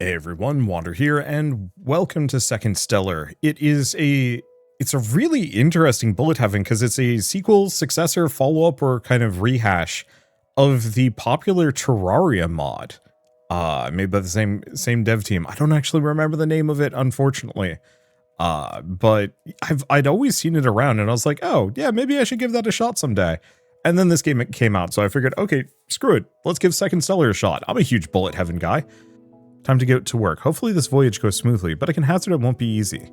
Hey everyone, Wander here, and welcome to Second Stellar. It's a really interesting bullet heaven because it's a sequel, successor, follow-up, or kind of rehash of the popular Terraria mod. Made by the same dev team. I don't actually remember the name of it, unfortunately. But I'd always seen it around, and I was like, oh yeah, maybe I should give that a shot someday. And then this game came out, so I figured, okay, screw it, let's give Second Stellar a shot. I'm a huge bullet heaven guy. Time to get to work. Hopefully this voyage goes smoothly, but I can hazard it won't be easy.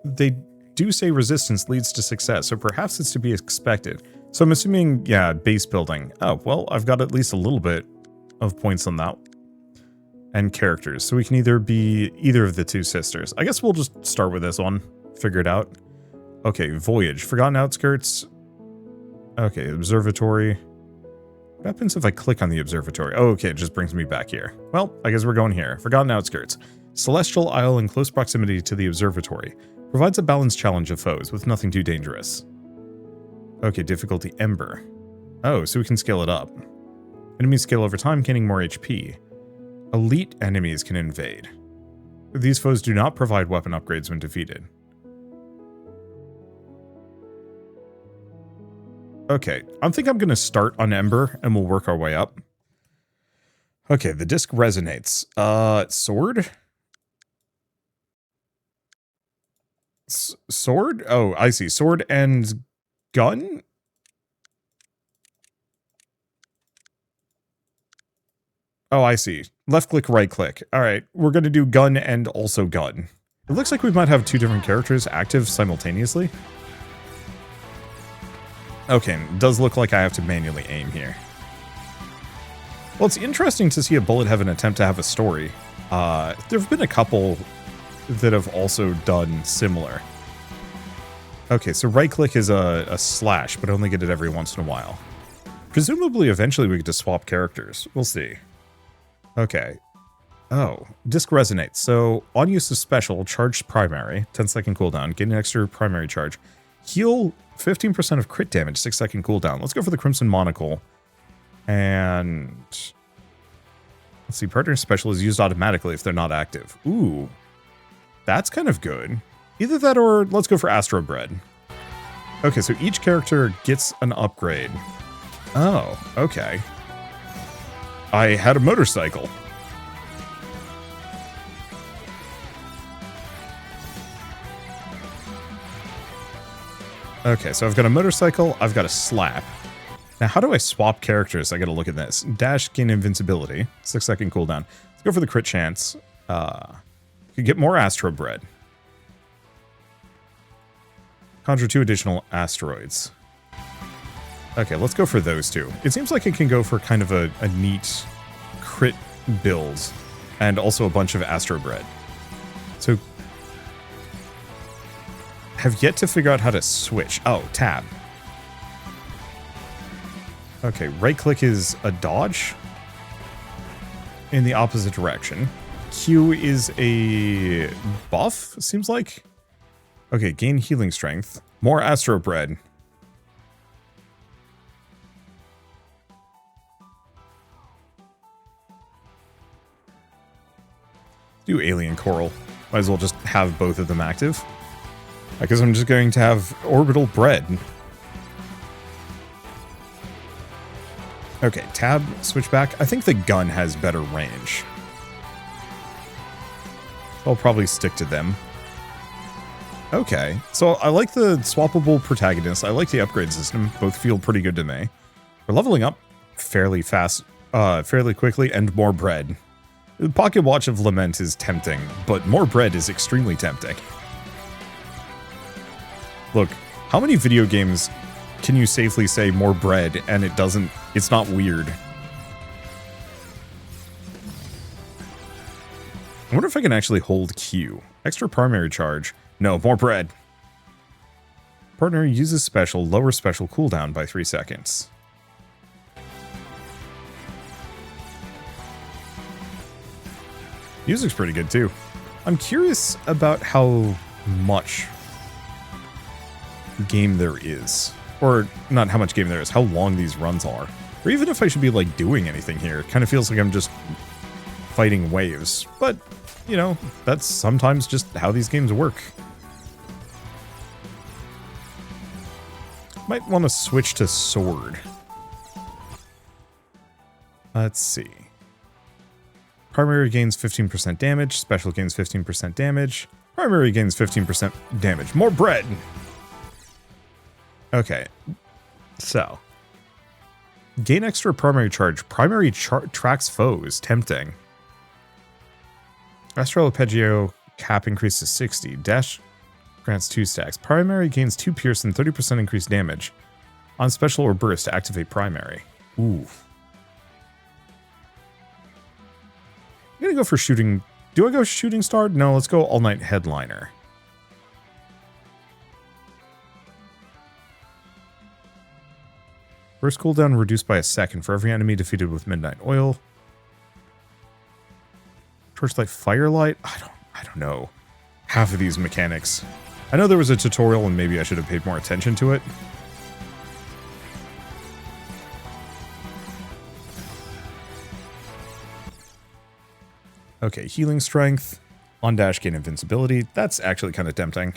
They do say resistance leads to success, so perhaps it's to be expected. So I'm assuming, yeah, base building. Oh, well, I've got at least a little bit of points on that. And characters, so we can either be either of the two sisters. I guess we'll just start with this one, figure it out. Okay, voyage, forgotten outskirts. Okay, observatory. What happens if I click on the observatory? Oh, okay, it just brings me back here. Well, I guess we're going here. Forgotten outskirts. Celestial Isle in close proximity to the observatory. Provides a balanced challenge of foes with nothing too dangerous. Okay, difficulty Ember. Oh, so we can scale it up. Enemies scale over time, gaining more HP. Elite enemies can invade. These foes do not provide weapon upgrades when defeated. Okay, I think I'm going to start on Ember, and we'll work our way up. Okay, the disc resonates. Sword? Sword? Oh, I see. Sword and gun? Oh, I see. Left click, right click. Alright, we're going to do gun and also gun. It looks like we might have two different characters active simultaneously. Okay, it does look like I have to manually aim here. Well, it's interesting to see a bullet heaven attempt to have a story. There have been a couple that have also done similar. Okay, so right-click is a slash, but only get it every once in a while. Presumably, eventually we get to swap characters. We'll see. Okay. Oh, disc resonates. So, on use of special, charged primary, 10-second cooldown, gain an extra primary charge. Heal 15% of crit damage, 6-second cooldown. Let's go for the Crimson Monocle. And let's see, partner special is used automatically if they're not active. Ooh, that's kind of good. Either that or let's go for Astro Bread. Okay, so each character gets an upgrade. Oh, okay. I had a motorcycle. Okay, so I've got a motorcycle, I've got a slap. Now, how do I swap characters? I gotta look at this. Dash, gain invincibility, 6-second cooldown. Let's go for the crit chance. You get more Astro Bread. Conjure 2 additional asteroids. Okay, let's go for those two. It seems like it can go for kind of a neat crit build and also a bunch of Astro Bread. So, have yet to figure out how to switch. Oh, tab. Okay, right click is a dodge in the opposite direction. Q is a buff, seems like. Okay, gain healing strength. More Astro Bread. Do Alien Coral. Might as well just have both of them active. I guess I'm just going to have Orbital Bread. Okay, tab, switch back. I think the gun has better range. I'll probably stick to them. Okay, so I like the swappable protagonist. I like the upgrade system. Both feel pretty good to me. We're leveling up fairly fast, fairly quickly, and more bread. The Pocket Watch of Lament is tempting, but more bread is extremely tempting. Look, how many video games can you safely say more bread and it's not weird? I wonder if I can actually hold Q. Extra primary charge. No, more bread. Partner uses special, lower special cooldown by 3 seconds. Music's pretty good too. I'm curious about how much game there is. Or not how much game there is, how long these runs are. Or even if I should be like doing anything here. It kind of feels like I'm just fighting waves. But, you know, that's sometimes just how these games work. Might want to switch to sword. Let's see. Primary gains 15% damage. Special gains 15% damage. Primary gains 15% damage. More bread! Okay. So. Gain extra primary charge. Primary tracks foes. Tempting. Astral Arpeggio cap increases 60. Dash grants 2 stacks. Primary gains 2 pierce and 30% increased damage. On special or burst to activate primary. Ooh. I'm gonna go for shooting. Do I go shooting star? No, let's go all night headliner. Burst cooldown reduced by a second for every enemy defeated with midnight oil. Torchlight firelight? I don't know half of these mechanics. I know there was a tutorial and maybe I should have paid more attention to it. Okay, healing strength. On dash gain invincibility. That's actually kind of tempting.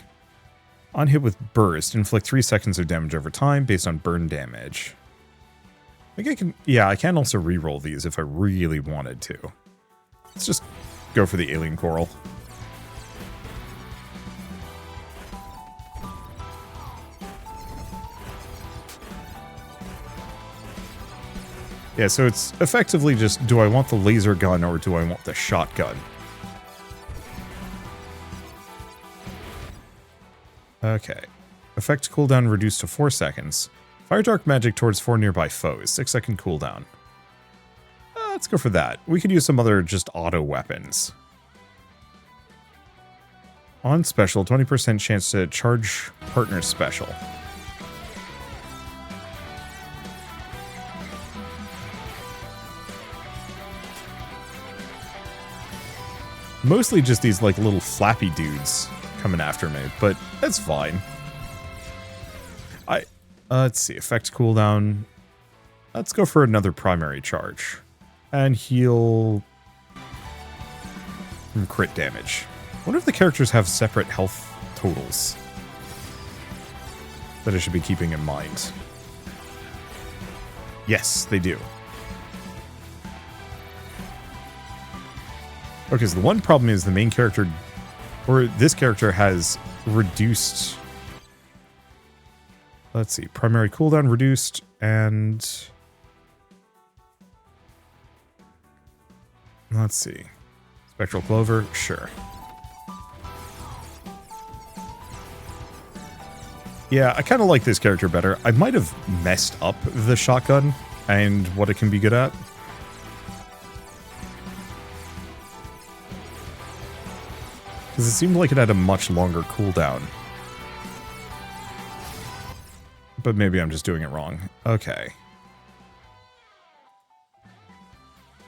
On hit with burst, inflict 3 seconds of damage over time based on burn damage. I think I can, yeah, I can also reroll these if I really wanted to. Let's just go for the alien coral. Yeah, so it's effectively just, do I want the laser gun or do I want the shotgun? Okay. Effect cooldown reduced to 4 seconds. Fire dark magic towards 4 nearby foes. 6-second cooldown. Let's go for that. We could use some other just auto weapons. On special, 20% chance to charge partner special. Mostly just these like little flappy dudes coming after me, but that's fine. Let's see, effect cooldown. Let's go for another primary charge. And heal from crit damage. I wonder if the characters have separate health totals that I should be keeping in mind. Yes, they do. Okay, so the one problem is the main character, or this character has reduced, let's see, primary cooldown reduced, and let's see, spectral clover, sure. Yeah, I kind of like this character better. I might have messed up the shotgun and what it can be good at. Because it seemed like it had a much longer cooldown. But maybe I'm just doing it wrong. Okay.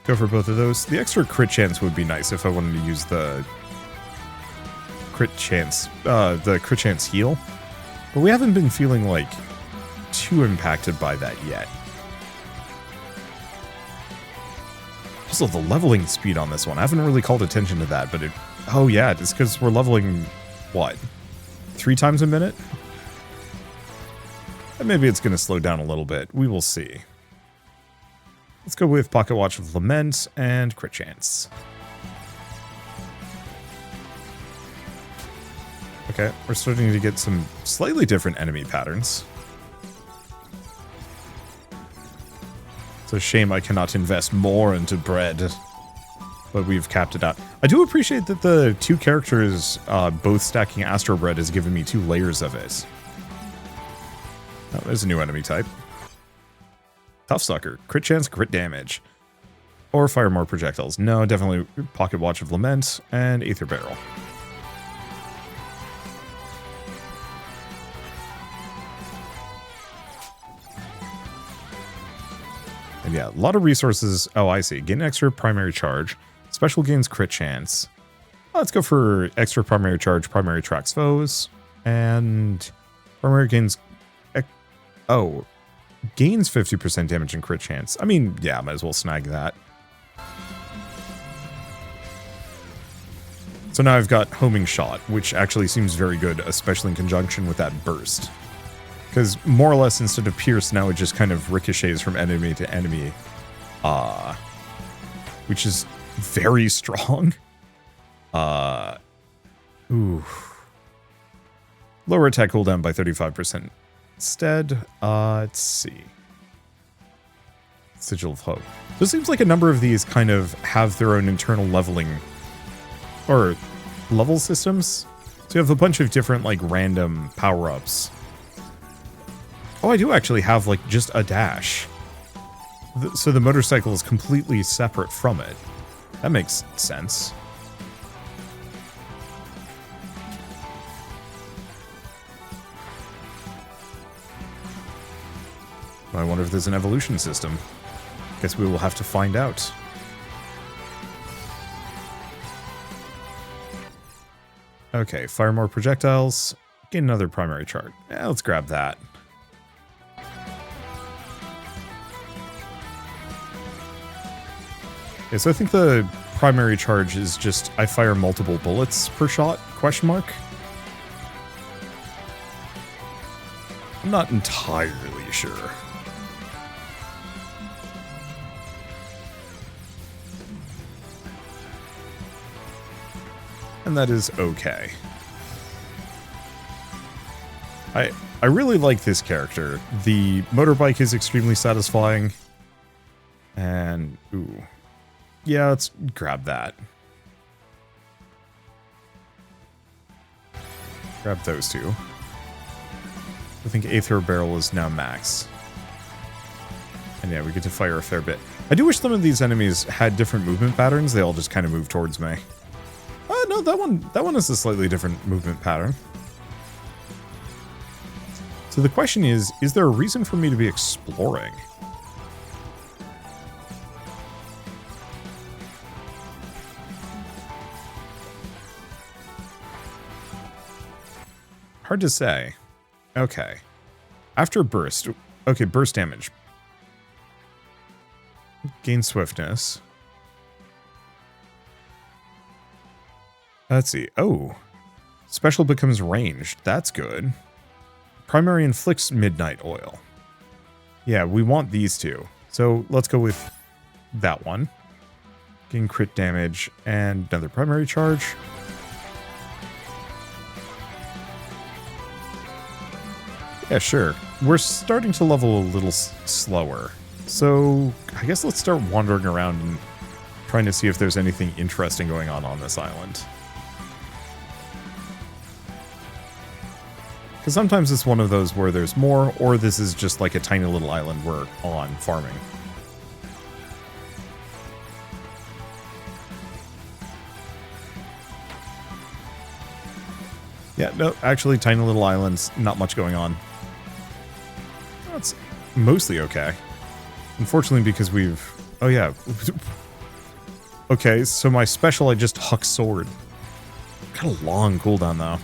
Go for both of those. The extra crit chance would be nice if I wanted to use the crit chance heal. But we haven't been feeling like too impacted by that yet. Also, the leveling speed on this one, I haven't really called attention to that, but it... Oh yeah, it's because we're leveling, what, 3 times a minute? And maybe it's going to slow down a little bit. We will see. Let's go with Pocket Watch of Lament and Crit Chance. Okay, we're starting to get some slightly different enemy patterns. It's a shame I cannot invest more into bread. But we've capped it out. I do appreciate that the 2 characters both stacking Astro Bread has given me 2 layers of it. Oh, there's a new enemy type. Tough Sucker. Crit chance, crit damage. Or fire more projectiles. No, definitely Pocket Watch of Lament and Aether Barrel. And yeah, a lot of resources. Oh, I see. Get an extra primary charge. Special gains crit chance. Let's go for extra primary charge, primary tracks foes. And primary gains... Oh, gains 50% damage and crit chance. I mean, yeah, might as well snag that. So now I've got homing shot, which actually seems very good, especially in conjunction with that burst. Because more or less, instead of pierce, now it just kind of ricochets from enemy to enemy. Which is very strong. Ooh. Lower attack cooldown by 35% instead. Let's see. Sigil of Hope. So it seems like a number of these kind of have their own internal leveling or level systems. So you have a bunch of different like random power-ups. Oh, I do actually have like just a dash. So the motorcycle is completely separate from it. That makes sense. I wonder if there's an evolution system. Guess we will have to find out. Okay, fire more projectiles. Gain another primary charge. Yeah, let's grab that. Okay, so I think the primary charge is just I fire multiple bullets per shot, question mark. I'm not entirely sure. And that is okay. I really like this character. The motorbike is extremely satisfying. And, ooh. Yeah, let's grab that. Grab those two. I think Aether Barrel is now max. And yeah, we get to fire a fair bit. I do wish some of these enemies had different movement patterns. They all just kind of move towards me. No, that one is a slightly different movement pattern. So the question is there a reason for me to be exploring? Hard to say. Okay. After burst. Okay, burst damage. Gain swiftness. Let's see. Oh. Special becomes ranged. That's good. Primary inflicts midnight oil. Yeah, we want these two. So let's go with that one. Gain crit damage and another primary charge. Yeah, sure. We're starting to level a little slower. So I guess let's start wandering around and trying to see if there's anything interesting going on this island. Because sometimes it's one of those where there's more, or this is just like a tiny little island we're on farming. Yeah, no, actually tiny little islands, not much going on. That's mostly okay. Unfortunately, because we've... Oh, yeah. Okay, so my special, I just huck sword. Got a long cooldown, though.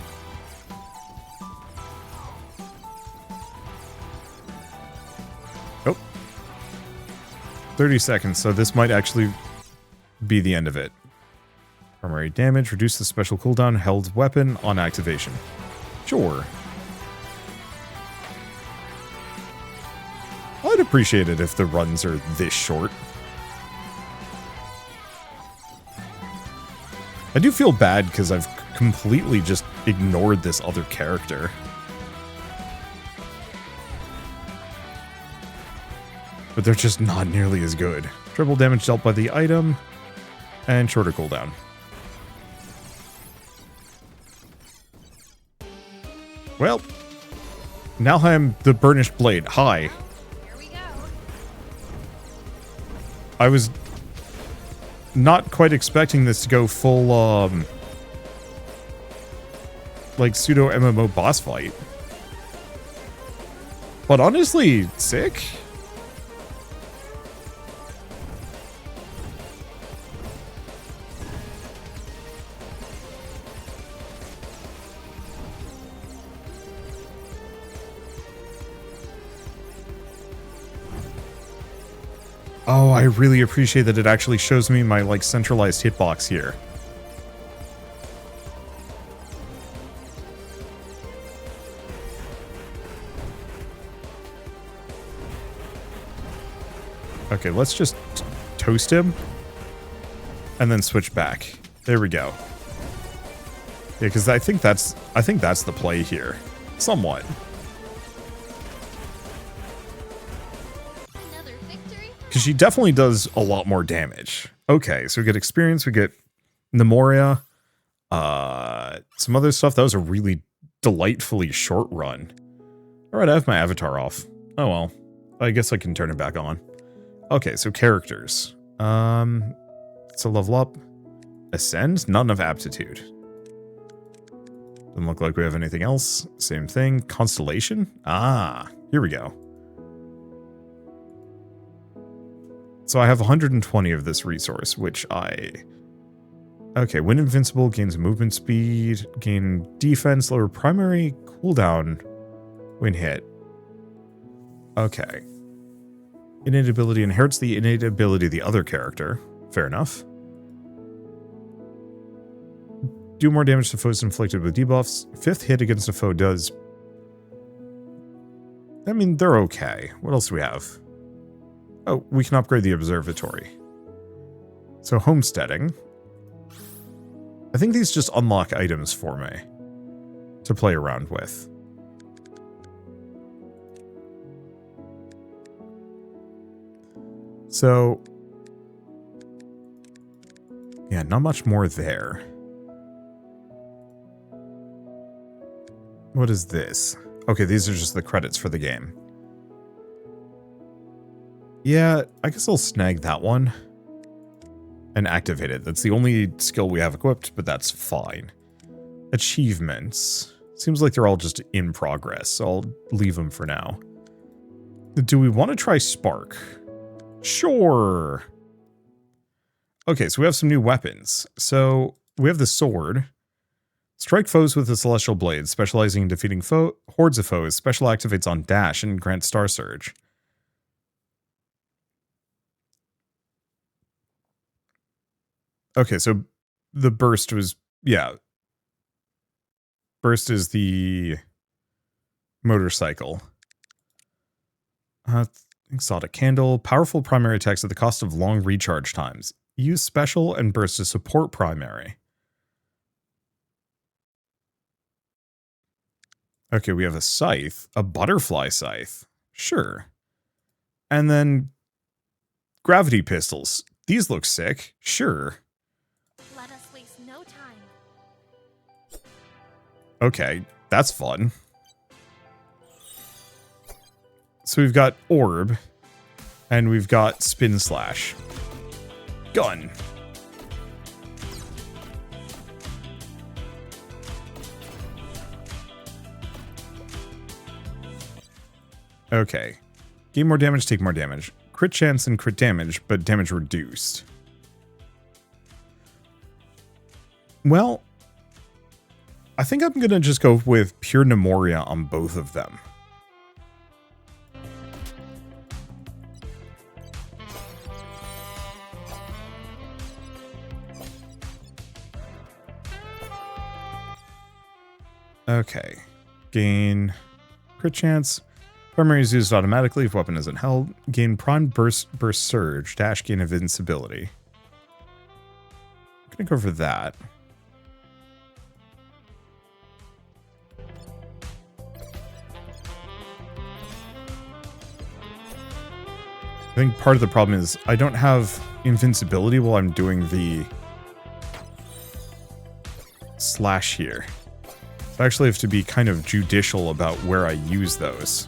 Oh. 30 seconds, so this might actually be the end of it. Primary damage, reduce the special cooldown, held weapon on activation. Sure. I'd appreciate it if the runs are this short. I do feel bad because I've completely just ignored this other character. But they're just not nearly as good. Triple damage dealt by the item, and shorter cooldown. Well, now I'm the Burnished Blade. Hi. Here we go. I was not quite expecting this to go full, like pseudo MMO boss fight. But honestly, sick. Oh, I really appreciate that it actually shows me my, like, centralized hitbox here. Okay, let's just toast him. And then switch back. There we go. Yeah, because I think that's the play here. Somewhat. Because she definitely does a lot more damage. Okay, so we get experience, we get Nemoria, some other stuff. That was a really delightfully short run. Alright, I have my avatar off. Oh well. I guess I can turn it back on. Okay, so characters. So level up. Ascend, none of aptitude. Doesn't look like we have anything else. Same thing. Constellation? Ah, here we go. So I have 120 of this resource, which okay, when invincible, gains movement speed, gain defense, lower primary cooldown when hit. Okay. Innate ability inherits the innate ability of the other character. Fair enough. Do more damage to foes inflicted with debuffs. 5th hit against a foe does... I mean, they're okay. What else do we have? Oh, we can upgrade the observatory. So homesteading. I think these just unlock items for me to play around with. So, yeah, not much more there. What is this? Okay, these are just the credits for the game. Yeah, I guess I'll snag that one and activate it. That's the only skill we have equipped, but that's fine. Achievements. Seems like they're all just in progress, so I'll leave them for now. Do we want to try Spark? Sure. Okay, so we have some new weapons. So we have the sword. Strike foes with the Celestial Blade, specializing in defeating hordes of foes. Special activates on dash and grants Star Surge. Okay, so the burst was, yeah. Burst is the motorcycle. Exotic Candle. Powerful primary attacks at the cost of long recharge times. Use special and burst to support primary. Okay, we have a scythe. A butterfly scythe. Sure. And then gravity pistols. These look sick. Sure. Let us waste no time. Okay, that's fun. So we've got Orb, and we've got Spin Slash. Gun. Okay. Gain more damage, take more damage. Crit chance and crit damage, but damage reduced. Well, I think I'm going to just go with pure Nemoria on both of them. Okay. Gain crit chance. Primary is used automatically if weapon isn't held. Gain prime burst surge. Dash gain invincibility. I'm going to go for that. I think part of the problem is I don't have invincibility while I'm doing the slash here. So I actually have to be kind of judicial about where I use those.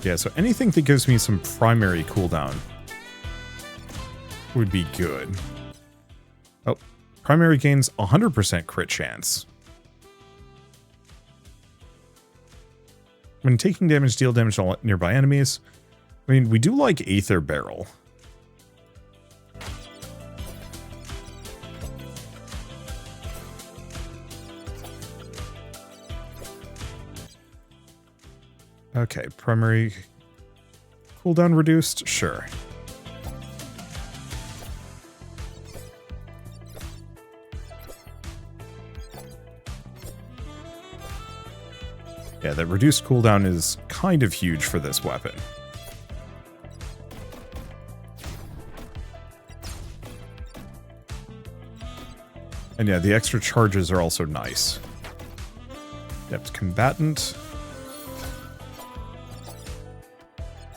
Yeah, so anything that gives me some primary cooldown would be good. Oh, primary gains 100% crit chance. When taking damage, deal damage to all nearby enemies. I mean, we do like Aether Barrel. Okay, primary cooldown reduced? Sure. Yeah, that reduced cooldown is kind of huge for this weapon. And yeah, the extra charges are also nice. Yep, combatant.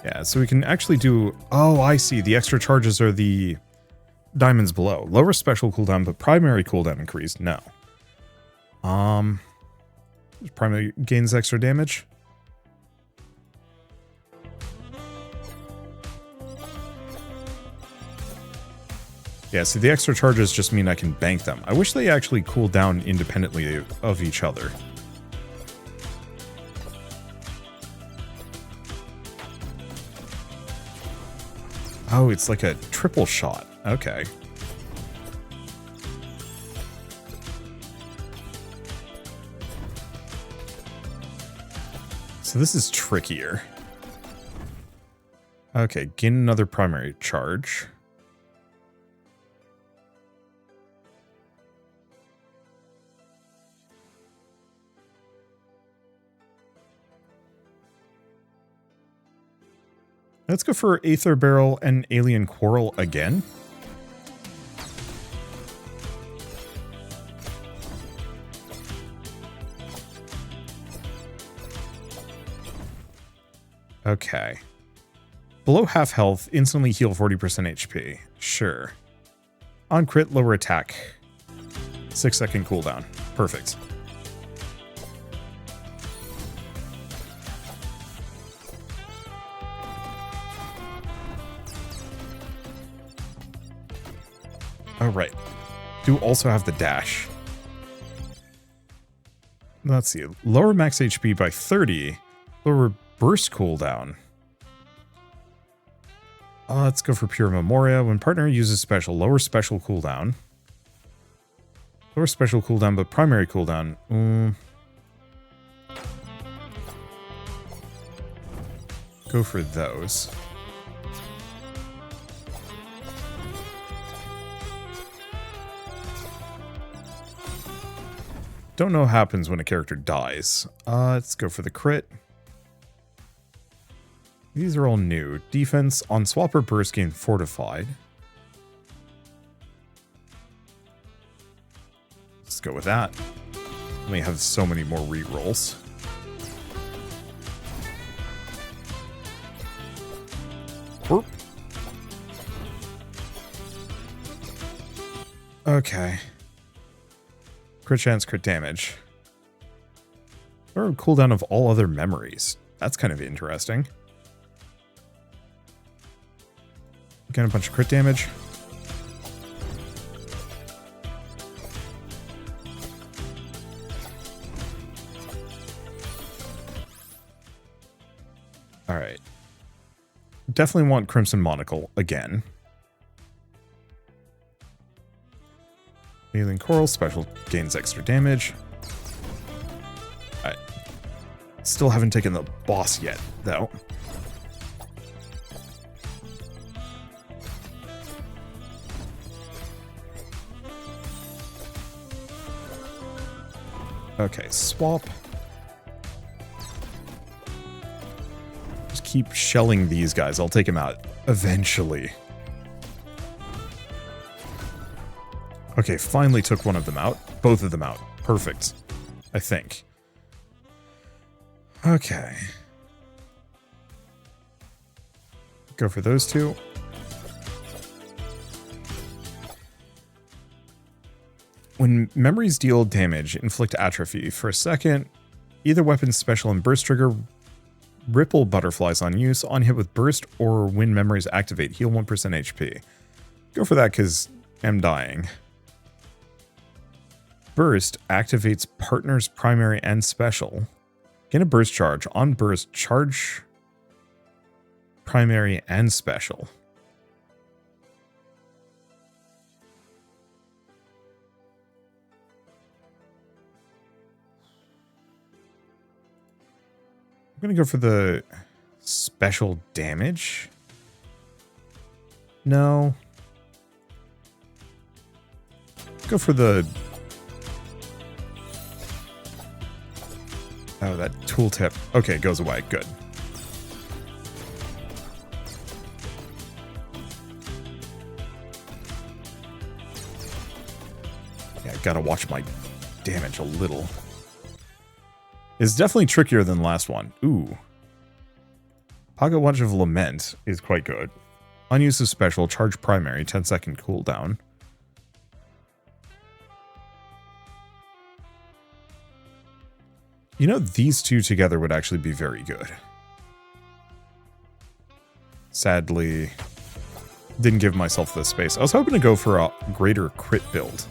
Yeah, so we can actually do... Oh, I see. The extra charges are the diamonds below. Lower special cooldown, but primary cooldown increased. No. Primary gains extra damage. Yeah, see, the extra charges just mean I can bank them. I wish they actually cool down independently of each other. Oh, it's like a triple shot. Okay. So this is trickier. Okay, gain another primary charge. Let's go for Aether Barrel and Alien Quarrel again. Okay. Below half health, instantly heal 40% HP. Sure. On crit, lower attack. 6-second cooldown. Perfect. Oh, right. Do also have the dash. Let's see. Lower max HP by 30. Lower burst cooldown. Let's go for Pure Memoria. When partner uses special, lower special cooldown. Lower special cooldown, but primary cooldown. Go for those. Don't know what happens when a character dies. Let's go for the crit. These are all new. Defense on swap or burst gain fortified. Let's go with that. We have so many more rerolls. Burp. Okay. Crit chance, crit damage. Or cooldown of all other memories. That's kind of interesting. Again, a bunch of crit damage. Alright. Definitely want Crimson Monocle again. Alien Coral, special gains extra damage. Alright. Still haven't taken the boss yet, though. Okay, swap. Just keep shelling these guys. I'll take them out eventually. Okay, finally took one of them out. Both of them out. Perfect. I think. Okay. Go for those two. When memories deal damage, inflict atrophy. For a second, either weapon's special and burst trigger ripple butterflies on use. On hit with burst or when memories activate, heal 1% HP. Go for that because I'm dying. Burst activates partner's primary and special. Gain a burst charge. On burst, charge primary and special. I'm going to go for the special damage. No. Go for the... Oh, that tooltip. Okay, it goes away. Good. Yeah, gotta watch my damage a little. It's definitely trickier than the last one. Ooh. Pocket Watch of Lament is quite good. Unused is special, charge primary, 10-second cooldown. You know, these two together would actually be very good. Sadly, didn't give myself the space. I was hoping to go for a greater crit build.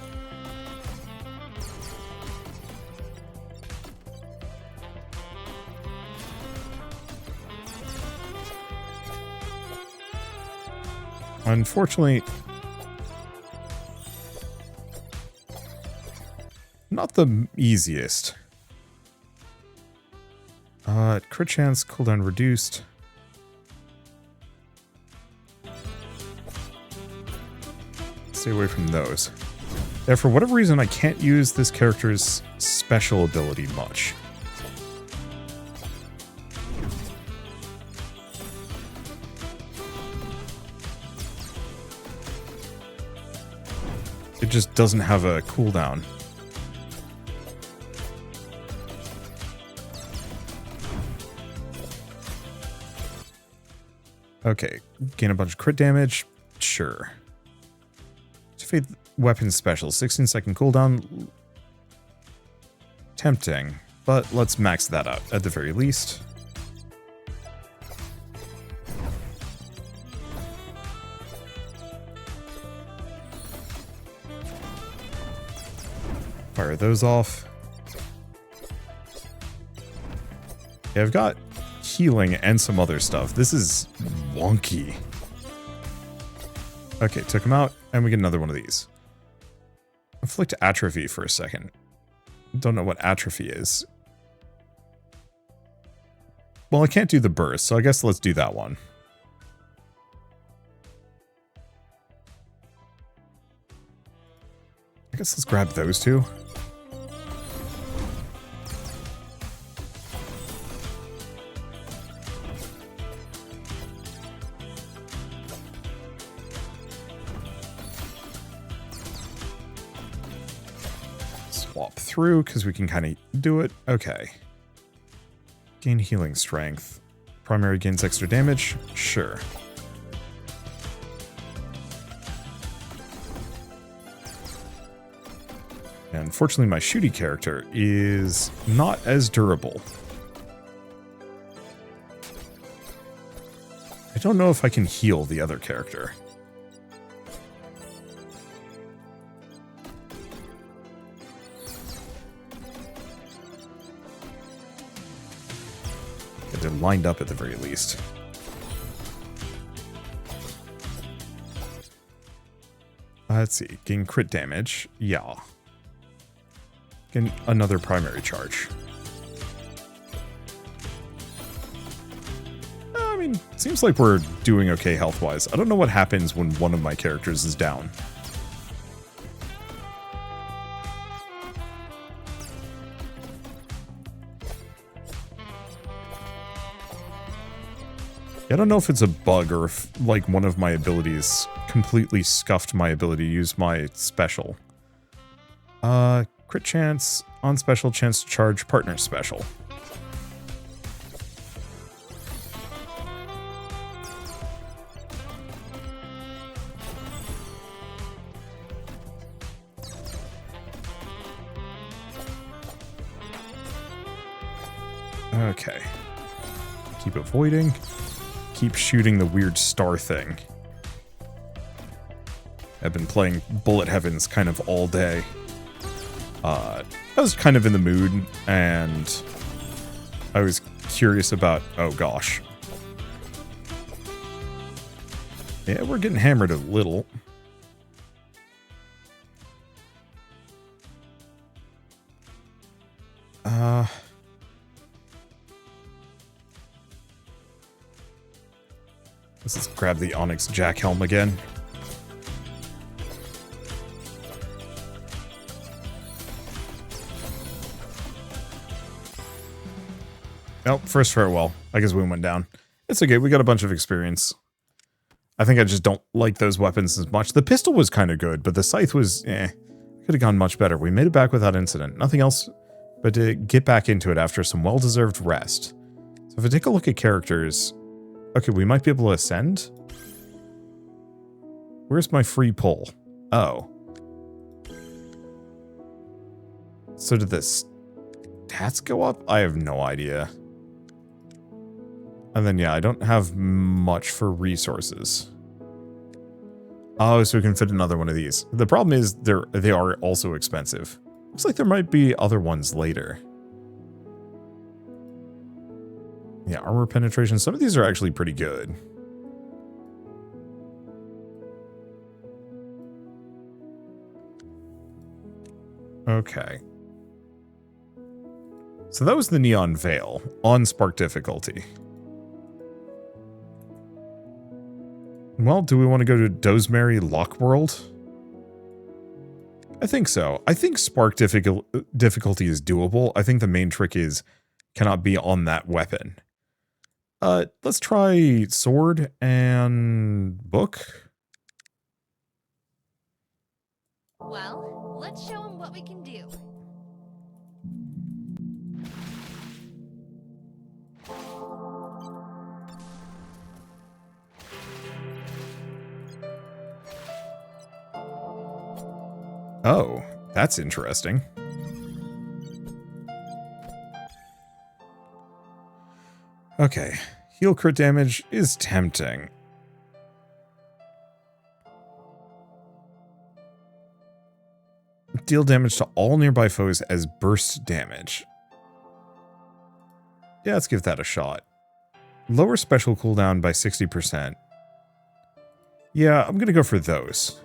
Unfortunately, not the easiest. Crit chance, cooldown reduced. Stay away from those. Yeah, for whatever reason, I can't use this character's special ability much. It just doesn't have a cooldown. Okay, gain a bunch of crit damage. Sure. Activate weapon special, 16-second cooldown. Tempting, but let's max that out at the very least. Fire those off. Yeah, I've got healing and some other stuff. This is wonky. Okay, took him out, and we get another one of these. Inflict atrophy for a second. Don't know what atrophy is. Well, I can't do the burst, so I guess let's do that one. I guess let's grab those two. Swap through, because we can kind of do it. Okay. Gain healing strength. Primary gains extra damage? Sure. And unfortunately, my shooty character is not as durable. I don't know if I can heal the other character. They're lined up at the very least. Let's see. Gain crit damage. Yeah. Gain another primary charge. I mean, seems like we're doing okay health-wise. I don't know what happens when one of my characters is down. I don't know if it's a bug or if, like, one of my abilities completely scuffed my ability to use my special. Crit chance, on special, chance to charge, partner special. Okay. Keep avoiding. Keep shooting the weird star thing. I've been playing Bullet Heavens kind of all day. I was kind of in the mood, and I was curious about... Oh, gosh. Yeah, we're getting hammered a little. Let's just grab the Onyx Jack Helm again. Nope, first farewell. I guess we went down. It's okay, we got a bunch of experience. I think I just don't like those weapons as much. The pistol was kind of good, but the scythe was, could have gone much better. We made it back without incident. Nothing else but to get back into it after some well-deserved rest. So if I take a look at characters... Okay, we might be able to ascend? Where's my free pull? Oh. So did the stats go up? I have no idea. And then, yeah, I don't have much for resources. Oh, so we can fit another one of these. The problem is they are also expensive. Looks like there might be other ones later. Yeah, armor penetration. Some of these are actually pretty good. Okay. So that was the Neon Veil on Spark difficulty. Well, do we want to go to Dosemary Lock World? I think so. I think Spark difficulty is doable. I think the main trick is cannot be on that weapon. Let's try sword and book. Well, let's show them what we can do. Oh, that's interesting. Okay, heal crit damage is tempting. Deal damage to all nearby foes as burst damage. Yeah, let's give that a shot. Lower special cooldown by 60%. Yeah, I'm gonna go for those.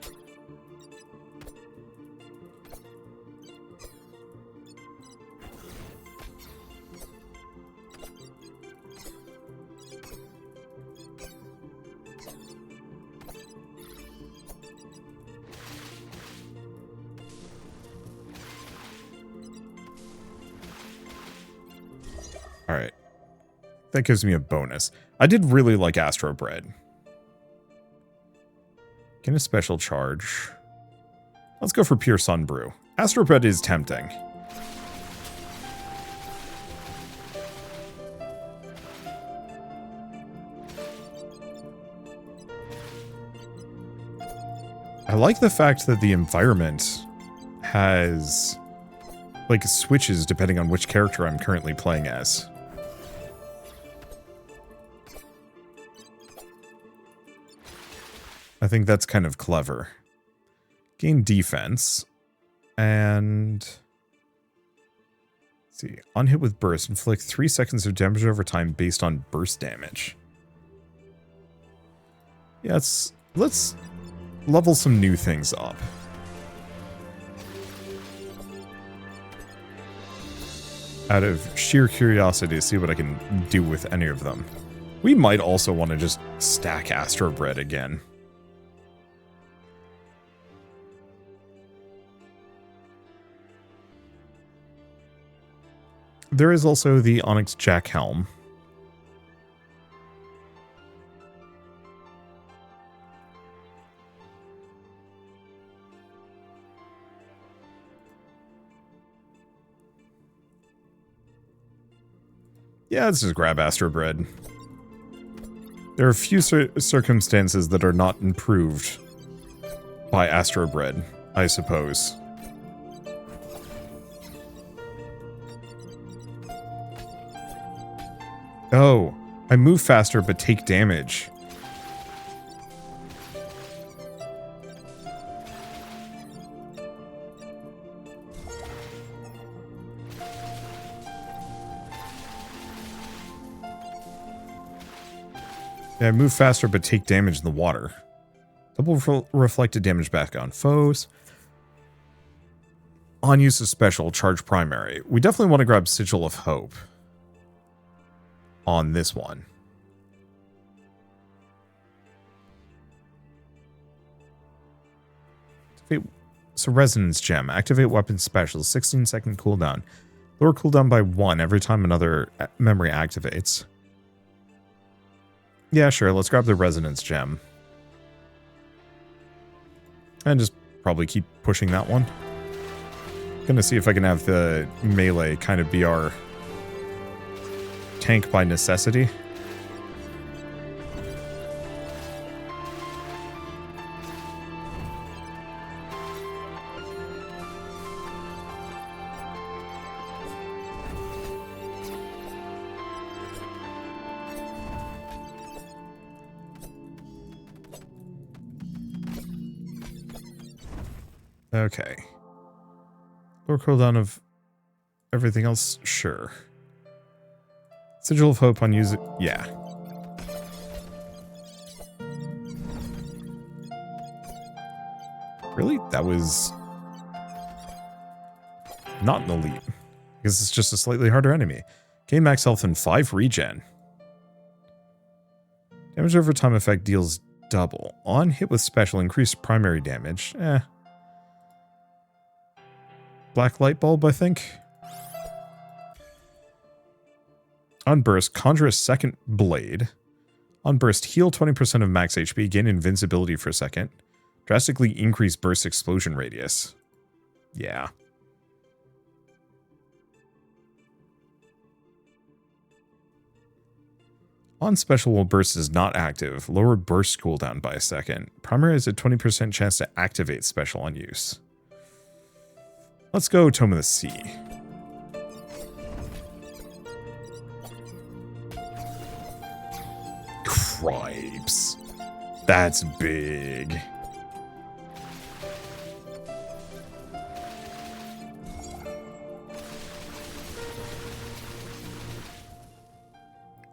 Alright. That gives me a bonus. I did really like Astro Bread. Get a special charge. Let's go for Pure Sun Brew. Astro Bread is tempting. I like the fact that the environment has, like, switches depending on which character I'm currently playing as. I think that's kind of clever. Gain defense. And... let's see. On hit with burst, inflict 3 seconds of damage over time based on burst damage. Yeah, let's level some new things up. Out of sheer curiosity to see what I can do with any of them. We might also want to just stack Astro Bread again. There is also the Onyx Jack Helm. Yeah, let's just grab Astro Bread. There are a few circumstances that are not improved by Astro Bread, I suppose. Oh, I move faster but take damage. Yeah, I move faster but take damage in the water. Double reflected damage back on foes. On use of special, charge primary. We definitely want to grab Sigil of Hope on this one. Activate, so Resonance Gem. Activate weapon special. 16-second cooldown. Lower cooldown by 1 every time another memory activates. Yeah, sure. Let's grab the Resonance Gem. And just probably keep pushing that one. Gonna see if I can have the melee kind of be our tank by necessity. Okay. Lower cooldown of everything else? Sure. Sigil of Hope on use it? Yeah. Really? That was not an elite. Because it's just a slightly harder enemy. Gain max health and 5 regen. Damage over time effect deals double. On hit with special, increased primary damage. Black light bulb, I think. On burst, conjure a second blade. On burst, heal 20% of max HP, gain invincibility for a second. Drastically increase burst explosion radius. Yeah. On special while burst is not active, lower burst cooldown by a second. Primary has a 20% chance to activate special on use. Let's go Tome of the Sea. Cripes. That's big.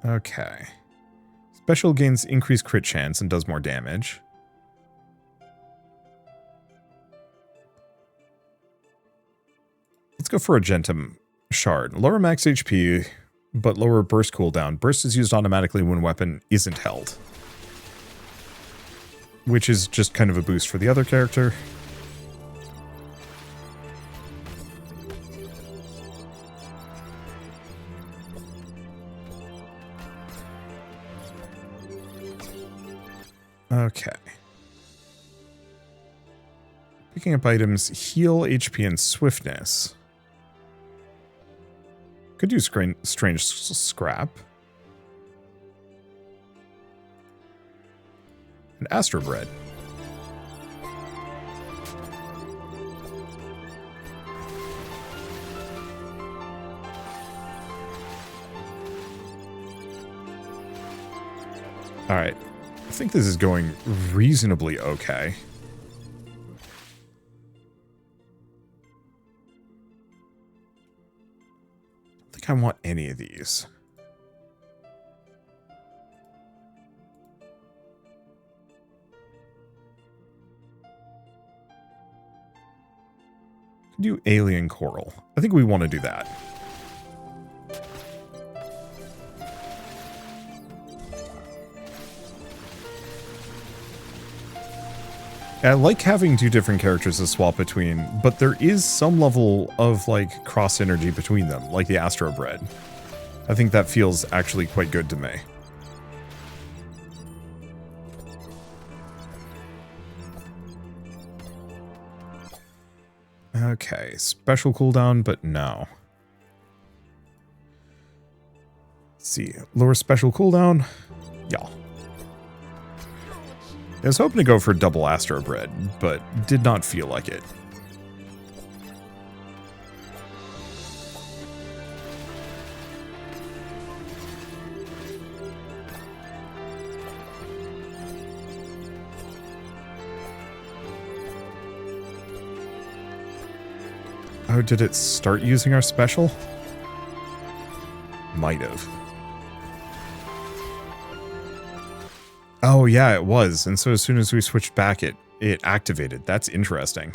Okay. Special gains increased crit chance and does more damage. Let's go for Argentum Shard. Lower max HP, but lower burst cooldown. Burst is used automatically when weapon isn't held, which is just kind of a boost for the other character. Okay. Picking up items, heal, HP, and swiftness. Could do strange scrap. And Astro Bread. Alright. I think this is going reasonably okay. I don't think I want any of these. Could do alien coral. I think we want to do that. I like having two different characters to swap between, but there is some level of, like, cross-synergy between them, like the Astro Bread. I think that feels actually quite good to me. Okay, special cooldown, but no. Let's see, lower special cooldown? Yeah. I was hoping to go for double Astro Bread, but did not feel like it. Oh, did it start using our special? Might have. Oh, yeah, it was. And so as soon as we switched back, it activated. That's interesting.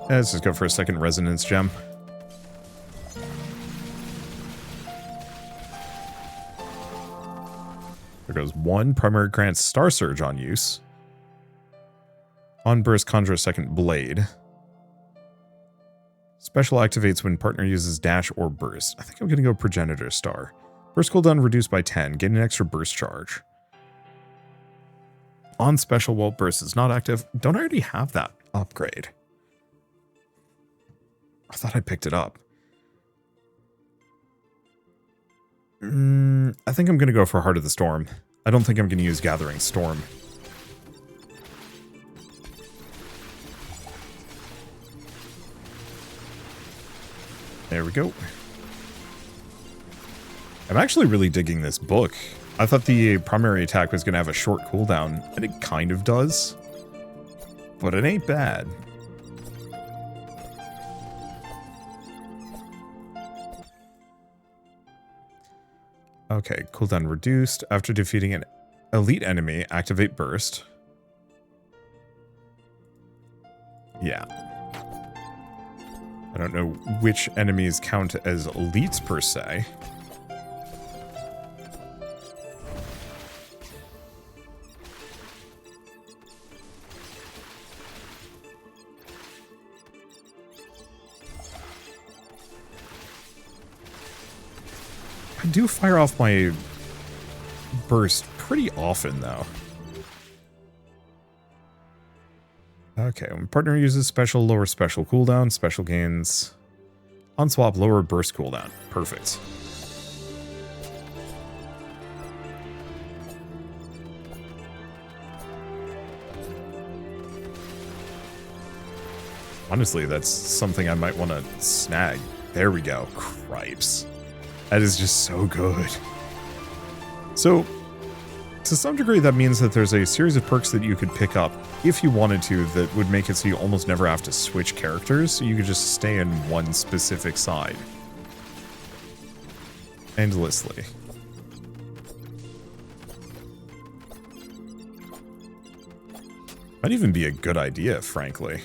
Let's just go for a second Resonance Gem. There goes 1. Primary grants Star Surge on use. On burst, conjure a second blade. Special activates when partner uses dash or burst. I think I'm going to go Progenitor Star. Burst cooldown reduced by 10. Gain an extra burst charge. On special while burst is not active. Don't I already have that upgrade? I thought I picked it up. I think I'm going to go for Heart of the Storm. I don't think I'm going to use Gathering Storm. There we go. I'm actually really digging this book. I thought the primary attack was going to have a short cooldown, and it kind of does. But it ain't bad. Okay, cooldown reduced. After defeating an elite enemy, activate burst. Yeah. I don't know which enemies count as elites per se. I do fire off my burst pretty often, though. Okay, when partner uses special, lower special cooldown, special gains on swap, lower burst cooldown. Perfect. Honestly, that's something I might want to snag. There we go. Cripes. That is just so good. So, to some degree, that means that there's a series of perks that you could pick up if you wanted to that would make it so you almost never have to switch characters, so you could just stay in one specific side. Endlessly. Might even be a good idea, frankly.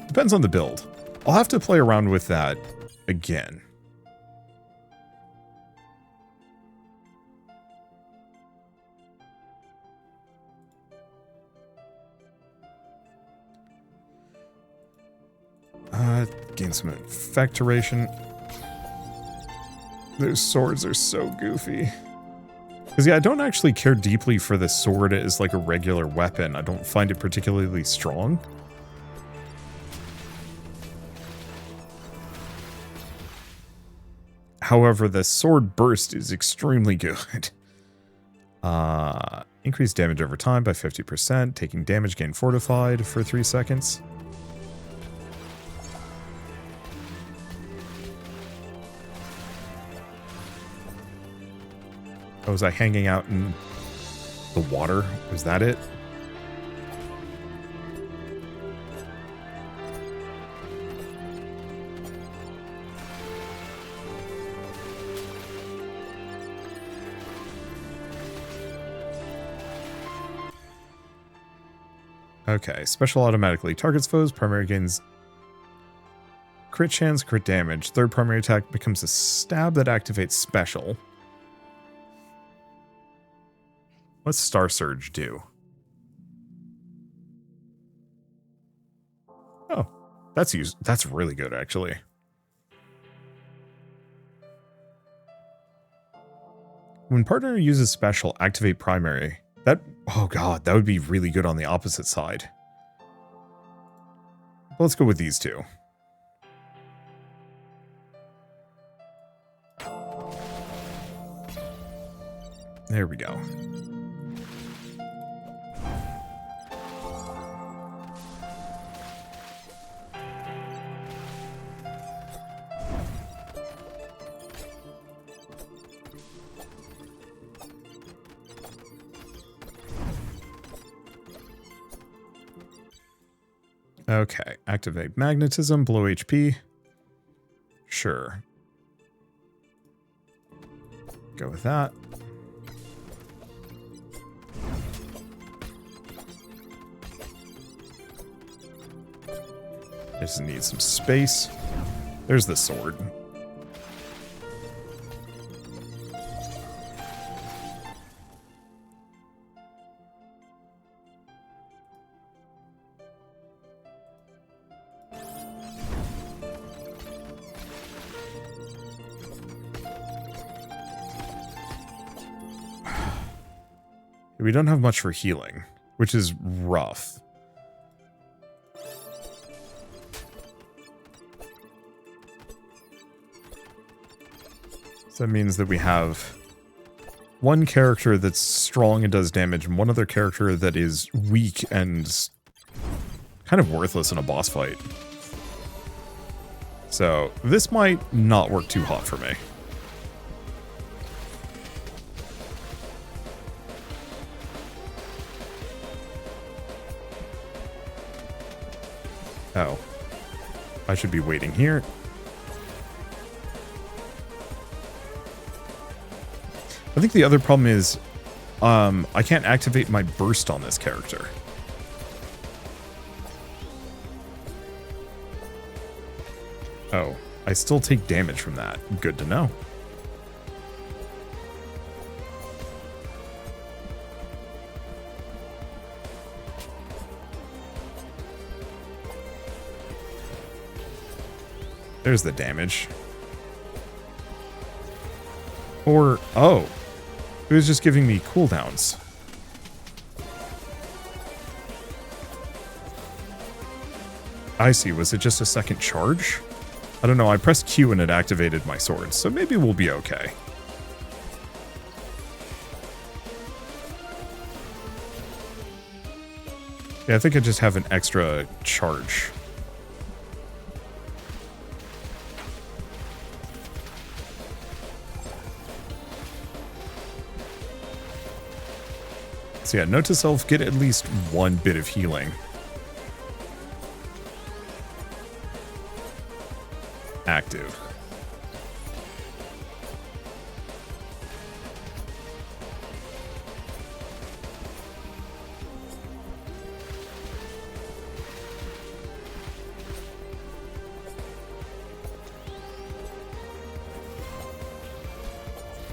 Depends on the build. I'll have to play around with that again. Gain some effect duration. Those swords are so goofy. Because, yeah, I don't actually care deeply for the sword as like a regular weapon. I don't find it particularly strong. However, the sword burst is extremely good. Increased damage over time by 50%. Taking damage, gain fortified for 3 seconds. Oh, was I hanging out in the water? Was that it? Okay, special automatically targets foes, primary gains crit chance, crit damage. Third primary attack becomes a stab that activates special. What's Star Surge do? Oh, that's really good, actually. When partner uses special, activate primary. Oh god, that would be really good on the opposite side. Well, let's go with these two. There we go. Okay, activate magnetism, below HP. Sure. Go with that. Just need some space. There's the sword. We don't have much for healing, which is rough. So that means that we have one character that's strong and does damage, and one other character that is weak and kind of worthless in a boss fight. So this might not work too hot for me. Oh. I should be waiting here. I think the other problem is I can't activate my burst on this character. Oh, I still take damage from that. Good to know. There's the damage. Or, oh, it was just giving me cooldowns. I see, was it just a second charge? I don't know, I pressed Q and it activated my sword, so maybe we'll be okay. Yeah, I think I just have an extra charge. So yeah, note to self, get at least one bit of healing. Active.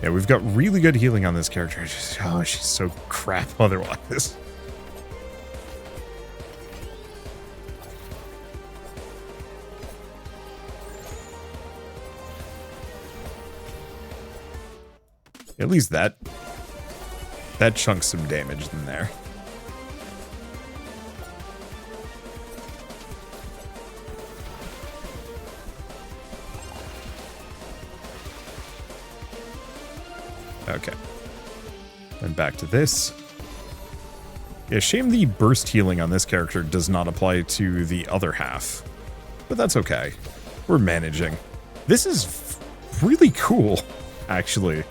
Yeah, we've got really good healing on this character. Oh, she's so crap otherwise. At least that chunks some damage in there. Okay. Then back to this. Yeah, shame the burst healing on this character does not apply to the other half. But that's okay. We're managing. This is really cool, actually.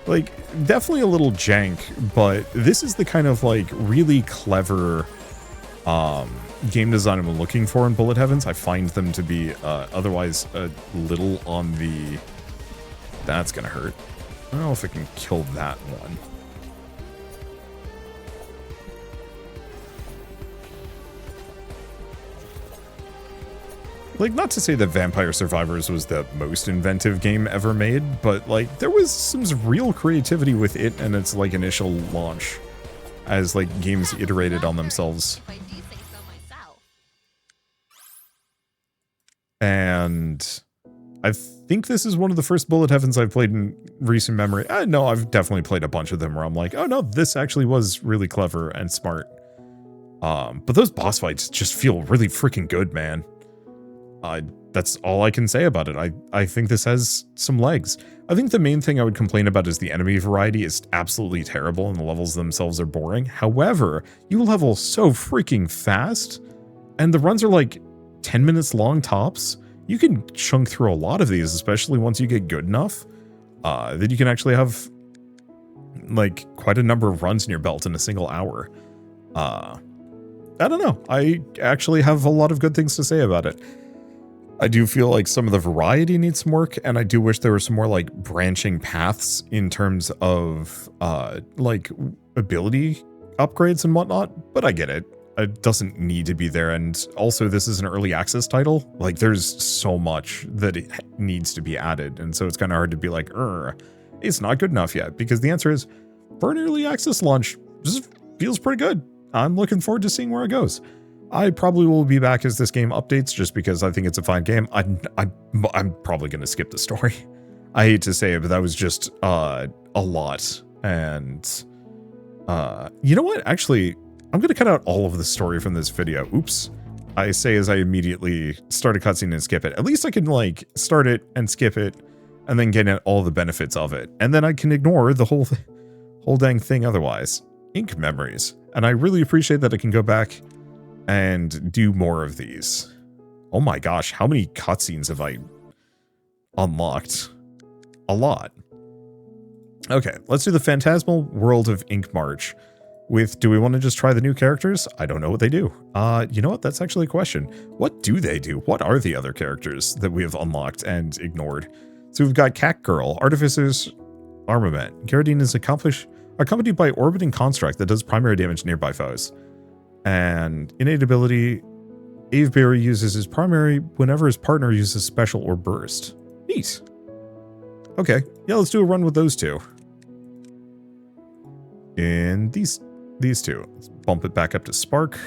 Like, definitely a little jank, but this is the kind of, like, really clever game design I'm looking for in Bullet Heavens. I find them to be otherwise a little on the... That's gonna hurt. I don't know if I can kill that one. Like, not to say that Vampire Survivors was the most inventive game ever made, but, like, there was some real creativity with it and its, like, initial launch as, like, games iterated on themselves. And I think this is one of the first Bullet Heavens I've played in recent memory. No, I've definitely played a bunch of them where I'm like, oh no, this actually was really clever and smart. But those boss fights just feel really freaking good, man. That's all I can say about it. I think this has some legs. I think the main thing I would complain about is the enemy variety is absolutely terrible and the levels themselves are boring. However, you level so freaking fast and the runs are like 10 minutes long tops. You can chunk through a lot of these, especially once you get good enough, that you can actually have like quite a number of runs in your belt in a single hour. I don't know. I actually have a lot of good things to say about it. I do feel like some of the variety needs some work, and I do wish there were some more like branching paths in terms of like ability upgrades and whatnot, but I get it. It doesn't need to be there, and also this is an early access title. Like, there's so much that it needs to be added, and so it's kind of hard to be like, it's not good enough yet, because the answer is, for an early access launch, this feels pretty good. I'm looking forward to seeing where it goes. I probably will be back as this game updates, just because I think it's a fine game. I'm probably going to skip the story. I hate to say it, but that was just a lot, and You know what? Actually, I'm going to cut out all of the story from this video. Oops. I say as I immediately start a cutscene and skip it. At least I can, like, start it and skip it and then get all the benefits of it. And then I can ignore the whole dang thing otherwise. Ink memories. And I really appreciate that I can go back and do more of these. Oh my gosh, how many cutscenes have I unlocked? A lot. Okay, let's do the Phantasmal World of Ink March. Do we want to just try the new characters? I don't know what they do. You know what? That's actually a question. What do they do? What are the other characters that we have unlocked and ignored? So we've got Cat Girl, Artificer's Armament. Garradine is accompanied by Orbiting Construct that does primary damage to nearby foes. And innate ability, Aveberry uses his primary whenever his partner uses special or burst. Neat. Okay, yeah, let's do a run with those two. And these two. Let's bump it back up to Spark.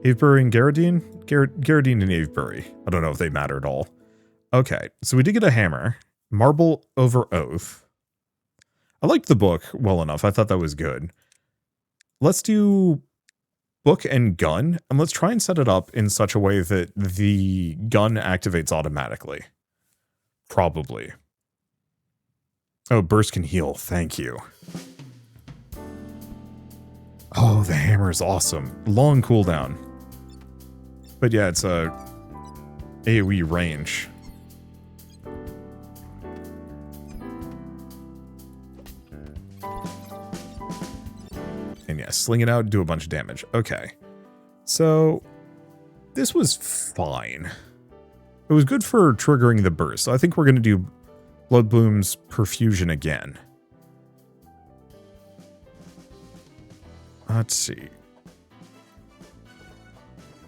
Aveberry and Garradine? Garradine and Aveberry. I don't know if they matter at all. Okay, so we did get a hammer. Marble over Oath. I liked the book well enough. I thought that was good. Let's do book and gun, and let's try and set it up in such a way that the gun activates automatically. Probably. Oh, burst can heal. Thank you. Oh, the hammer is awesome. Long cooldown. But yeah, it's a AoE range. And yeah, sling it out, do a bunch of damage. Okay. So, this was fine. It was good for triggering the burst. So I think we're going to do Bloodbloom's Perfusion again. Let's see.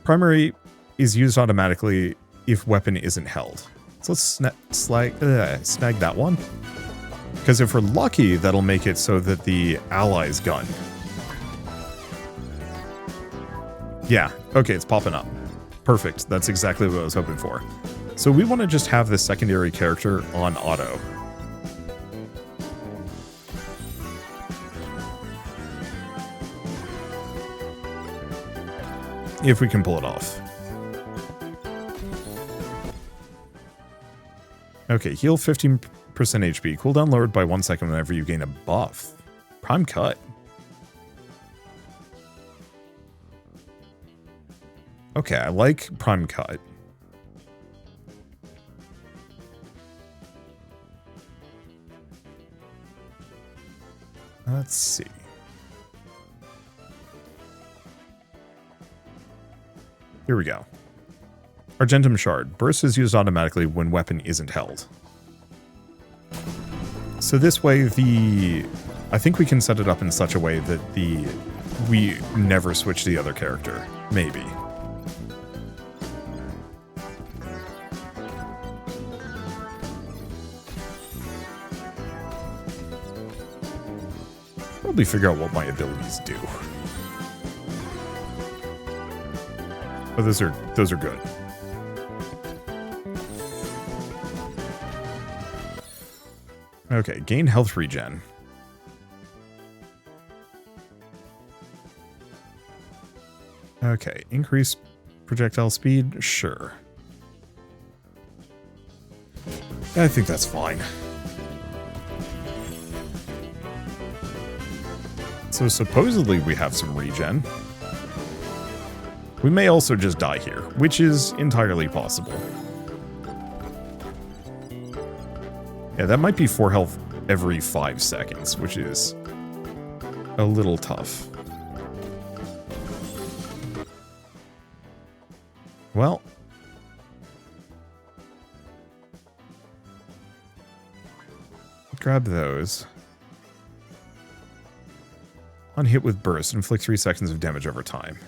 Primary is used automatically if weapon isn't held. So let's snag that one. Because if we're lucky, that'll make it so that the ally's gun. Yeah, okay, it's popping up. Perfect, that's exactly what I was hoping for. So we want to just have this secondary character on auto. If we can pull it off. Okay, heal 15% HP. Cooldown lowered by 1 second whenever you gain a buff. Prime cut. Okay, I like prime cut. Let's see. Here we go. Argentum Shard. Burst is used automatically when weapon isn't held. So this way, I think we can set it up in such a way that we never switch to the other character. Maybe. Probably figure out what my abilities do. Oh, those are good. Okay, gain health regen. Okay, increase projectile speed, sure. I think that's fine. So supposedly we have some regen. We may also just die here, which is entirely possible. Yeah, that might be 4 health every 5 seconds, which is a little tough. Well. Grab those. On hit with burst, inflict 3 seconds of damage over time.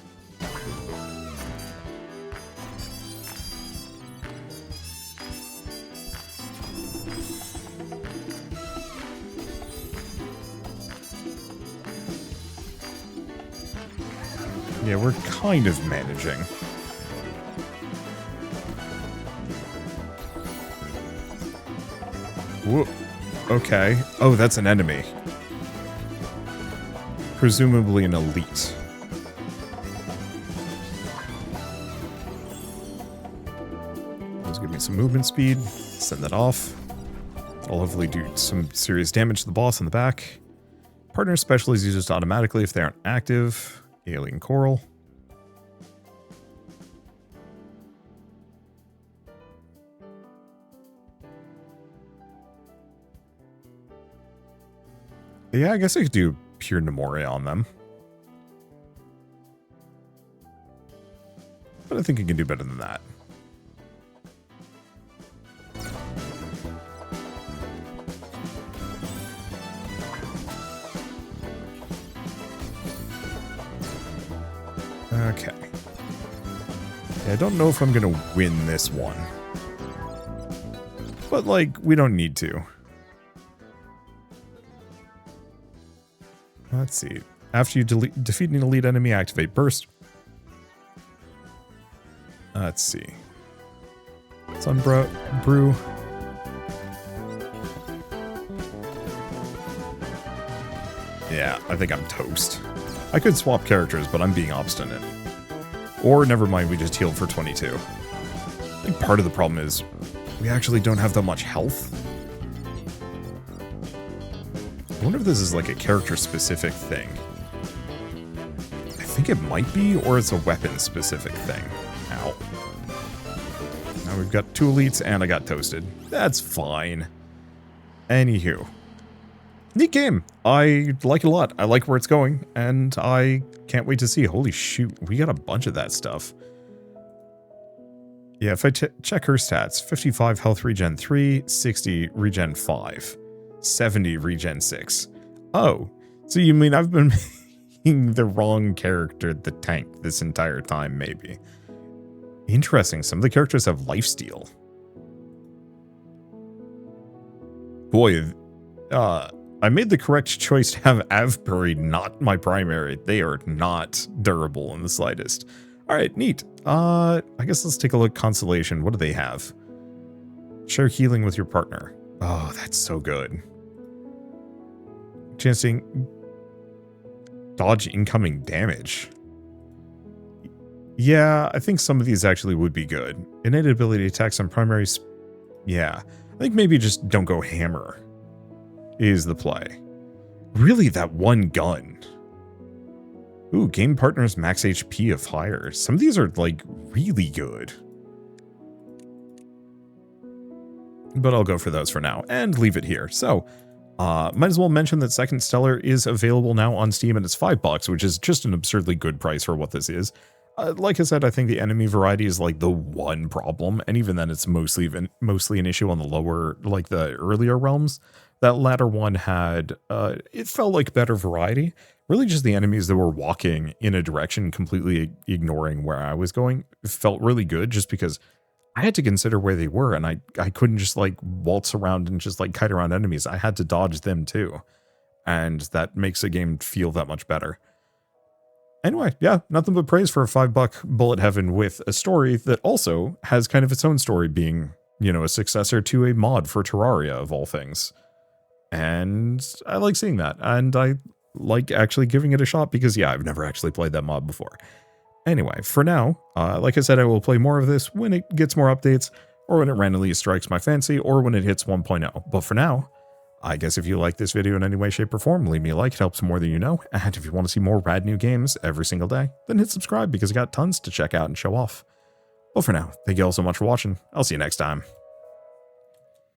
Yeah, we're kind of managing. Whoa. Okay. Oh, that's an enemy. presumably an elite. Let's give me some movement speed. Send that off. That'll hopefully do some serious damage to the boss in the back. Partner special is used automatically if they aren't active. Alien Coral. Yeah, I guess I could do pure Nemoria on them. But I think I can do better than that. Okay. Yeah, I don't know if I'm going to win this one. But, like, we don't need to. Let's see. After you defeat an elite enemy, activate Burst. Let's see. Brew. Yeah, I think I'm toast. I could swap characters, but I'm being obstinate. Or, never mind, we just healed for 22. I think part of the problem is we actually don't have that much health. I wonder if this is like a character-specific thing. I think it might be, or it's a weapon-specific thing. Ow. Now we've got 2 elites, and I got toasted. That's fine. Anywho. Neat game. I like it a lot. I like where it's going, and I can't wait to see. Holy shoot, we got a bunch of that stuff. Yeah, if I check her stats, 55 health regen 3, 60 regen 5. 70 regen 6. Oh, so you mean I've been making the wrong character the tank this entire time, maybe. Interesting, some of the characters have lifesteal. Boy, I made the correct choice to have Avbury not my primary. They are not durable in the slightest. Alright, neat. I guess let's take a look. Consolation, what do they have? Share healing with your partner. Oh, that's so good. Chancing dodge incoming damage. Yeah, I think some of these actually would be good. Innate ability attacks on primary. Yeah, I think maybe just don't go hammer is the play. Really, that one gun. Ooh, gain partners max HP of higher. Some of these are like really good. But I'll go for those for now and leave it here. So, might as well mention that Second Stellar is available now on Steam and it's $5, which is just an absurdly good price for what this is. Like I said, I think the enemy variety is like the one problem, and even then it's mostly an issue on the lower, like the earlier realms. That latter one had, it felt like better variety. Really just the enemies that were walking in a direction, completely ignoring where I was going, felt really good just because I had to consider where they were, and I couldn't just like waltz around and just like kite around enemies. I had to dodge them too. And that makes a game feel that much better. Anyway, yeah, nothing but praise for a $5 Bullet Heaven with a story that also has kind of its own story, being, you know, a successor to a mod for Terraria of all things. And I like seeing that, and I like actually giving it a shot because, yeah, I've never actually played that mod before. Anyway, for now, like I said, I will play more of this when it gets more updates, or when it randomly strikes my fancy, or when it hits 1.0. But for now, I guess if you like this video in any way, shape, or form, leave me a like. It helps more than you know. And if you want to see more rad new games every single day, then hit subscribe because I got tons to check out and show off. But for now, thank you all so much for watching. I'll see you next time.